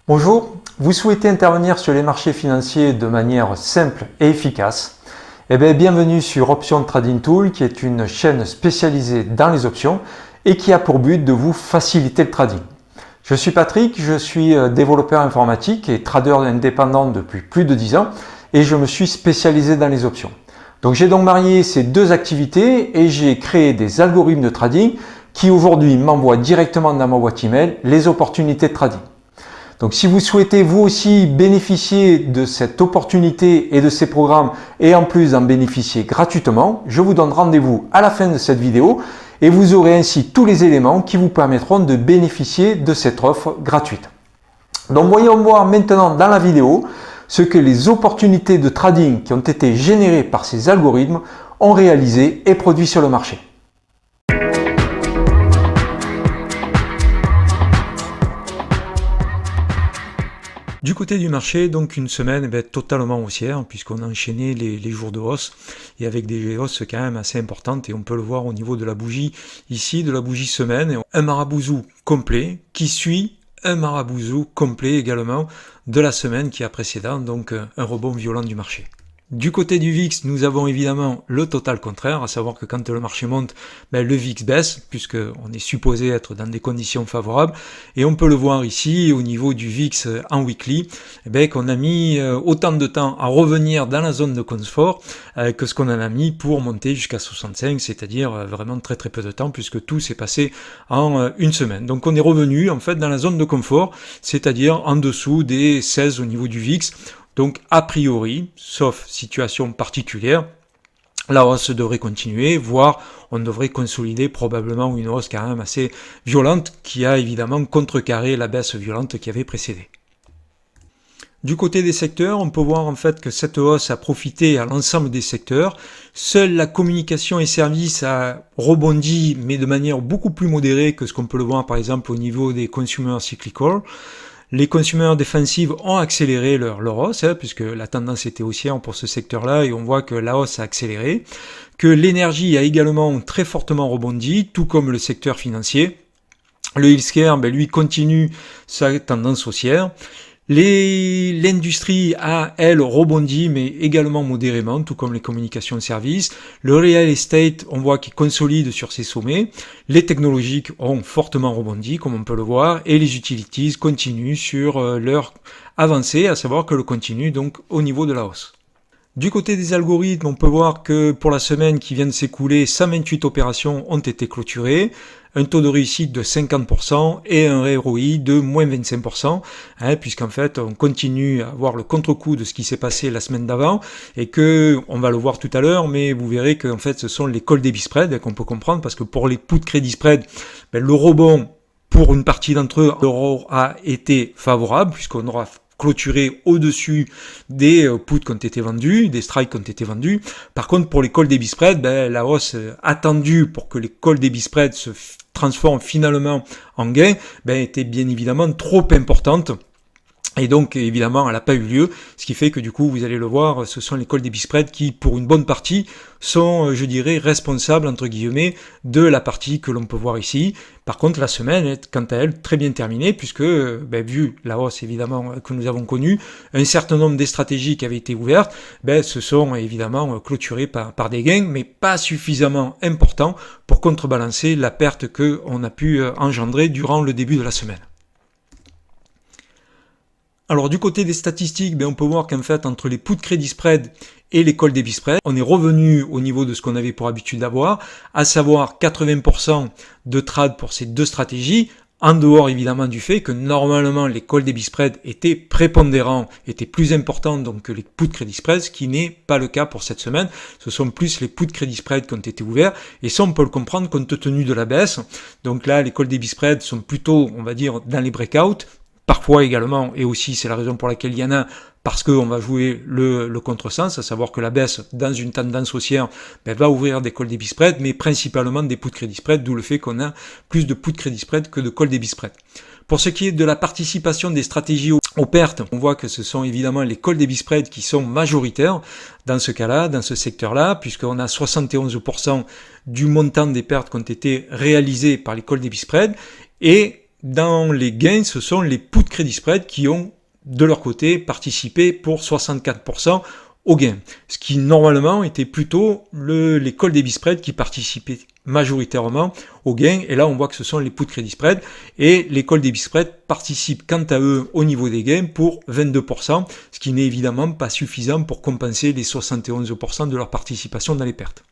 Bonjour, vous souhaitez intervenir sur les marchés financiers de manière simple et efficace? Eh bien, bienvenue sur Option Trading Tool, qui est une chaîne spécialisée dans les options et qui a pour but de vous faciliter le trading. Je suis Patrick, je suis développeur informatique et trader indépendant depuis plus de 10 ans et je me suis spécialisé dans les options. Donc j'ai donc marié ces deux activités et j'ai créé des algorithmes de trading qui aujourd'hui m'envoient directement dans ma boîte email les opportunités de trading. Donc si vous souhaitez vous aussi bénéficier de cette opportunité et de ces programmes et en plus d'en bénéficier gratuitement, je vous donne rendez-vous à la fin de cette vidéo et vous aurez ainsi tous les éléments qui vous permettront de bénéficier de cette offre gratuite. Donc voyons voir maintenant dans la vidéo ce que les opportunités de trading qui ont été générées par ces algorithmes ont réalisé et produit sur le marché. Du côté du marché, donc une semaine totalement haussière, puisqu'on a enchaîné les jours de hausse, et avec des hausses quand même assez importantes, et on peut le voir au niveau de la bougie, ici, de la bougie semaine, un marabouzou complet, qui suit un marabouzou complet également de la semaine qui a précédent, donc un rebond violent du marché. Du côté du VIX, nous avons évidemment le total contraire, à savoir que quand le marché monte, le VIX baisse, puisqu'on est supposé être dans des conditions favorables, et on peut le voir ici, au niveau du VIX en weekly, qu'on a mis autant de temps à revenir dans la zone de confort que ce qu'on en a mis pour monter jusqu'à 65, c'est-à-dire vraiment très très peu de temps, puisque tout s'est passé en une semaine. Donc on est revenu en fait dans la zone de confort, c'est-à-dire en dessous des 16 au niveau du VIX. Donc, a priori, sauf situation particulière, la hausse devrait continuer, voire on devrait consolider probablement une hausse quand même assez violente qui a évidemment contrecarré la baisse violente qui avait précédé. Du côté des secteurs, on peut voir en fait que cette hausse a profité à l'ensemble des secteurs. Seule la communication et services a rebondi, mais de manière beaucoup plus modérée que ce qu'on peut le voir par exemple au niveau des consumer cyclical. Les consommateurs défensifs ont accéléré leur hausse, puisque la tendance était haussière pour ce secteur-là, et on voit que la hausse a accéléré, que l'énergie a également très fortement rebondi, tout comme le secteur financier. Le healthcare, lui, continue sa tendance haussière. L'industrie a, elle, rebondi, mais également modérément, tout comme les communications de services. Le real estate, on voit qu'il consolide sur ses sommets. Les technologiques ont fortement rebondi, comme on peut le voir, et les utilities continuent sur leur avancée, à savoir que le continue donc au niveau de la hausse. Du côté des algorithmes, on peut voir que pour la semaine qui vient de s'écouler, 128 opérations ont été clôturées, un taux de réussite de 50% et un ROI de moins 25%, puisqu'en fait on continue à voir le contre-coup de ce qui s'est passé la semaine d'avant, et que, on va le voir tout à l'heure, mais vous verrez que en fait ce sont les call debit spread qu'on peut comprendre, parce que pour les put credit spread, le rebond pour une partie d'entre eux a été favorable, puisqu'on aura clôturé au-dessus des puts qui ont été vendus, des strikes qui ont été vendus. Par contre, pour les call debit spread, la hausse attendue pour que les call debit spread se transforment finalement en gain, était bien évidemment trop importante. Et donc, évidemment, elle n'a pas eu lieu, ce qui fait que du coup, vous allez le voir, ce sont les call debit spread qui, pour une bonne partie, sont, je dirais, responsables, entre guillemets, de la partie que l'on peut voir ici. Par contre, la semaine est, quant à elle, très bien terminée, puisque, vu la hausse, évidemment, que nous avons connue, un certain nombre des stratégies qui avaient été ouvertes, se sont, évidemment, clôturées par des gains, mais pas suffisamment importants pour contrebalancer la perte qu'on a pu engendrer durant le début de la semaine. Alors du côté des statistiques, on peut voir qu'en fait entre les put credit spread et les call debit spread, on est revenu au niveau de ce qu'on avait pour habitude d'avoir, à savoir 80% de trade pour ces deux stratégies, en dehors évidemment du fait que normalement les call debit spread étaient prépondérants, étaient plus importants donc que les put credit spread, ce qui n'est pas le cas pour cette semaine. Ce sont plus les put credit spread qui ont été ouverts, et ça on peut le comprendre compte tenu de la baisse. Donc là les call debit spread sont plutôt, on va dire, dans les breakouts. Parfois également, et aussi c'est la raison pour laquelle il y en a, parce qu'on va jouer le contresens, à savoir que la baisse dans une tendance haussière va ouvrir des call debit spread, mais principalement des put credit spread, d'où le fait qu'on a plus de put credit spread que de call debit spread. Pour ce qui est de la participation des stratégies aux pertes, on voit que ce sont évidemment les call debit spread qui sont majoritaires dans ce cas-là, dans ce secteur-là, puisqu'on a 71% du montant des pertes qui ont été réalisées par les call debit spread, et dans les gains, ce sont les put credit spread qui ont de leur côté participé pour 64% au gain. Ce qui normalement était plutôt les call debit spread qui participaient majoritairement au gain. Et là, on voit que ce sont les put credit spread. Et les call debit spread participent quant à eux au niveau des gains pour 22%, ce qui n'est évidemment pas suffisant pour compenser les 71% de leur participation dans les pertes.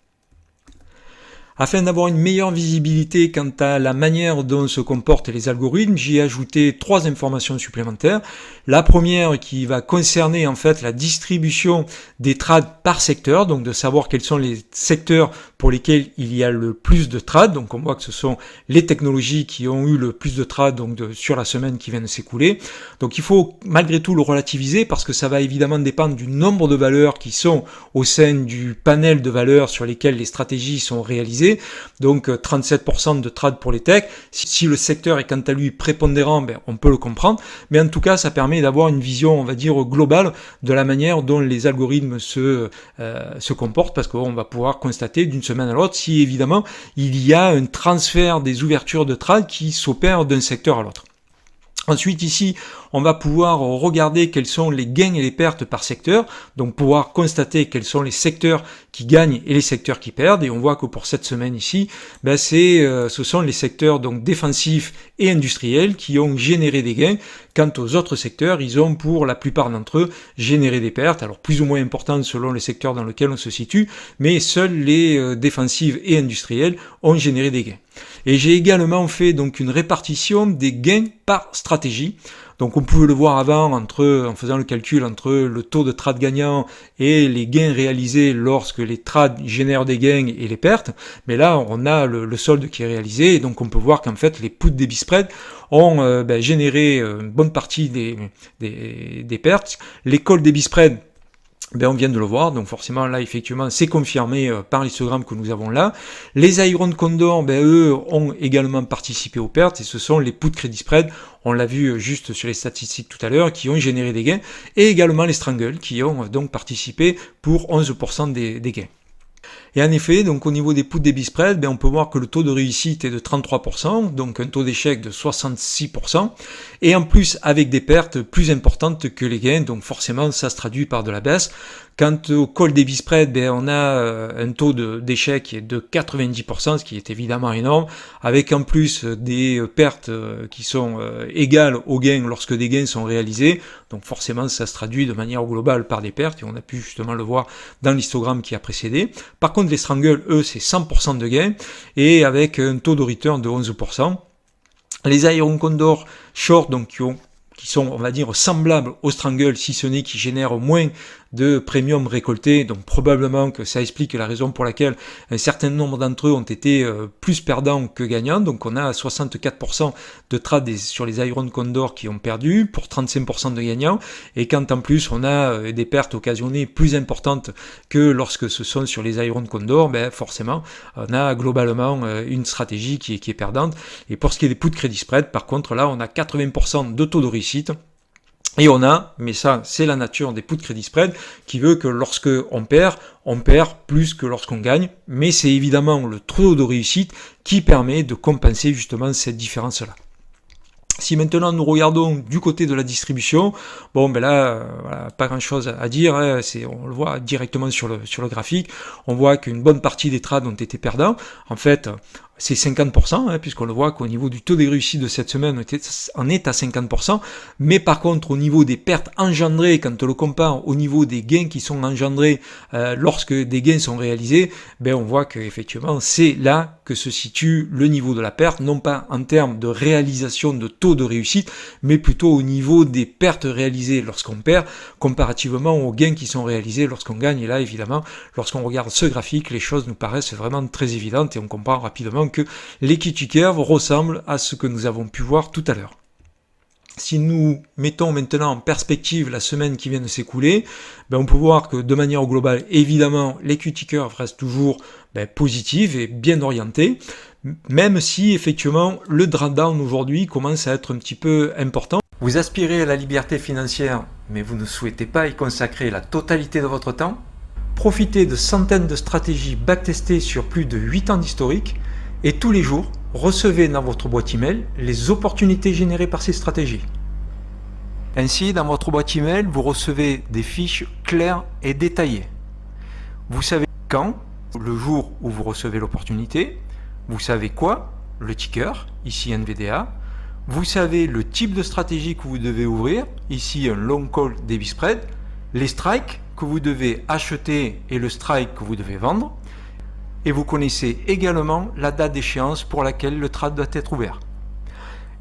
Afin d'avoir une meilleure visibilité quant à la manière dont se comportent les algorithmes, j'y ai ajouté 3 informations supplémentaires. La première qui va concerner en fait la distribution des trades par secteur, donc de savoir quels sont les secteurs pour lesquels il y a le plus de trades. Donc on voit que ce sont les technologies qui ont eu le plus de trades sur la semaine qui vient de s'écouler. Donc il faut malgré tout le relativiser parce que ça va évidemment dépendre du nombre de valeurs qui sont au sein du panel de valeurs sur lesquelles les stratégies sont réalisées. Donc 37% de trades pour les techs. Si le secteur est quant à lui prépondérant, on peut le comprendre. Mais en tout cas, ça permet d'avoir une vision, on va dire, globale de la manière dont les algorithmes se comportent, parce qu'on va pouvoir constater d'une semaine à l'autre si évidemment il y a un transfert des ouvertures de trades qui s'opère d'un secteur à l'autre. Ensuite, ici, on va pouvoir regarder quels sont les gains et les pertes par secteur, donc pouvoir constater quels sont les secteurs qui gagnent et les secteurs qui perdent. Et on voit que pour cette semaine ici, ce sont les secteurs donc défensifs et industriels qui ont généré des gains. Quant aux autres secteurs, ils ont pour la plupart d'entre eux généré des pertes, alors plus ou moins importantes selon les secteurs dans lesquels on se situe, mais seuls les défensives et industriels ont généré des gains. Et j'ai également fait donc une répartition des gains par stratégie. Donc on pouvait le voir avant en faisant le calcul entre le taux de trade gagnant et les gains réalisés lorsque les trades génèrent des gains et les pertes. Mais là, on a le solde qui est réalisé et donc on peut voir qu'en fait les put debit spread ont généré une bonne partie des pertes. Les call debit spread, on vient de le voir, donc forcément là effectivement c'est confirmé par l'histogramme que nous avons là. Les Iron Condor, eux ont également participé aux pertes et ce sont les put credit spread, on l'a vu juste sur les statistiques tout à l'heure, qui ont généré des gains, et également les Strangle qui ont donc participé pour 11% des gains. Et en effet, donc au niveau des put debit spread, on peut voir que le taux de réussite est de 33%, donc un taux d'échec de 66%, et en plus avec des pertes plus importantes que les gains, donc forcément ça se traduit par de la baisse. Quant au call debit spread, on a un taux d'échec qui est de 90%, ce qui est évidemment énorme, avec en plus des pertes qui sont égales aux gains lorsque des gains sont réalisés, donc forcément ça se traduit de manière globale par des pertes, et on a pu justement le voir dans l'histogramme qui a précédé. Par contre, les Strangle, eux, c'est 100% de gains, et avec un taux de return de 11%. Les Iron Condor Short, donc qui sont, on va dire, semblables aux Strangle, si ce n'est qui génèrent moins de premium récolté, donc probablement que ça explique la raison pour laquelle un certain nombre d'entre eux ont été plus perdants que gagnants. Donc on a 64% de trades sur les Iron Condor qui ont perdu pour 35% de gagnants, et quand en plus on a des pertes occasionnées plus importantes que lorsque ce sont sur les Iron Condor, forcément on a globalement une stratégie qui est perdante. Et pour ce qui est des put credit spread, par contre là on a 80% de taux de réussite. Et on a, mais ça c'est la nature des put credit spread, qui veut que lorsque on perd plus que lorsqu'on gagne, mais c'est évidemment le taux de réussite qui permet de compenser justement cette différence-là. Si maintenant nous regardons du côté de la distribution, voilà, pas grand chose à dire, on le voit directement sur le graphique, on voit qu'une bonne partie des trades ont été perdants. En fait, c'est 50%, puisqu'on le voit qu'au niveau du taux des réussites de cette semaine, on est à 50%, mais par contre au niveau des pertes engendrées, quand on le compare au niveau des gains qui sont engendrés lorsque des gains sont réalisés, on voit qu'effectivement c'est là que se situe le niveau de la perte, non pas en termes de réalisation de taux de réussite, mais plutôt au niveau des pertes réalisées lorsqu'on perd, comparativement aux gains qui sont réalisés lorsqu'on gagne. Et là évidemment, lorsqu'on regarde ce graphique, les choses nous paraissent vraiment très évidentes et on comprend rapidement que l'equity curve ressemble à ce que nous avons pu voir tout à l'heure. Si nous mettons maintenant en perspective la semaine qui vient de s'écouler, on peut voir que de manière globale, évidemment, l'equity curve reste toujours positive et bien orientée, même si effectivement le drawdown aujourd'hui commence à être un petit peu important. Vous aspirez à la liberté financière, mais vous ne souhaitez pas y consacrer la totalité de votre temps? Profitez de centaines de stratégies backtestées sur plus de 8 ans d'historique, et tous les jours, recevez dans votre boîte email les opportunités générées par ces stratégies. Ainsi, dans votre boîte email, vous recevez des fiches claires et détaillées. Vous savez quand, le jour où vous recevez l'opportunité, vous savez quoi, le ticker, ici NVDA, vous savez le type de stratégie que vous devez ouvrir, ici un long call debit spread, les strikes que vous devez acheter et le strike que vous devez vendre, et vous connaissez également la date d'échéance pour laquelle le trade doit être ouvert.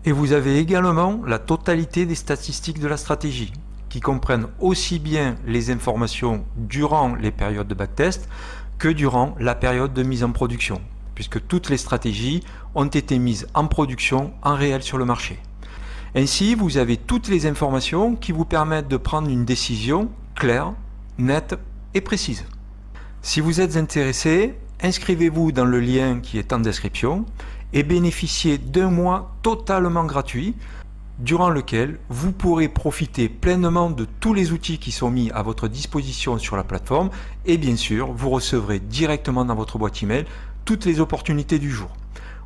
Et vous avez également la totalité des statistiques de la stratégie, qui comprennent aussi bien les informations durant les périodes de backtest que durant la période de mise en production, puisque toutes les stratégies ont été mises en production en réel sur le marché. Ainsi, vous avez toutes les informations qui vous permettent de prendre une décision claire, nette et précise. Si vous êtes intéressé, inscrivez-vous dans le lien qui est en description et bénéficiez d'un mois totalement gratuit durant lequel vous pourrez profiter pleinement de tous les outils qui sont mis à votre disposition sur la plateforme et bien sûr, vous recevrez directement dans votre boîte email toutes les opportunités du jour.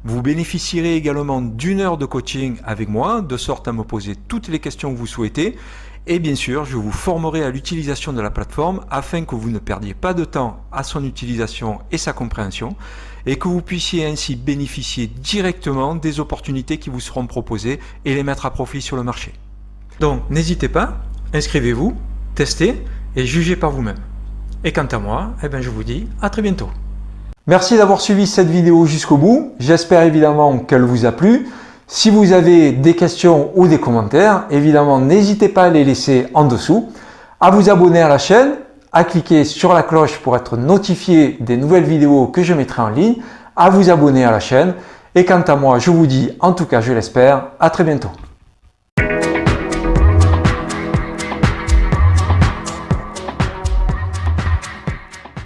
Vous bénéficierez également d'une heure de coaching avec moi, de sorte à me poser toutes les questions que vous souhaitez. Et bien sûr, je vous formerai à l'utilisation de la plateforme afin que vous ne perdiez pas de temps à son utilisation et sa compréhension et que vous puissiez ainsi bénéficier directement des opportunités qui vous seront proposées et les mettre à profit sur le marché. Donc n'hésitez pas, inscrivez-vous, testez et jugez par vous-même. Et quant à moi, je vous dis à très bientôt. Merci d'avoir suivi cette vidéo jusqu'au bout. J'espère évidemment qu'elle vous a plu. Si vous avez des questions ou des commentaires, évidemment, n'hésitez pas à les laisser en dessous, à vous abonner à la chaîne, à cliquer sur la cloche pour être notifié des nouvelles vidéos que je mettrai en ligne, à vous abonner à la chaîne. Et quant à moi, je vous dis, en tout cas je l'espère, à très bientôt.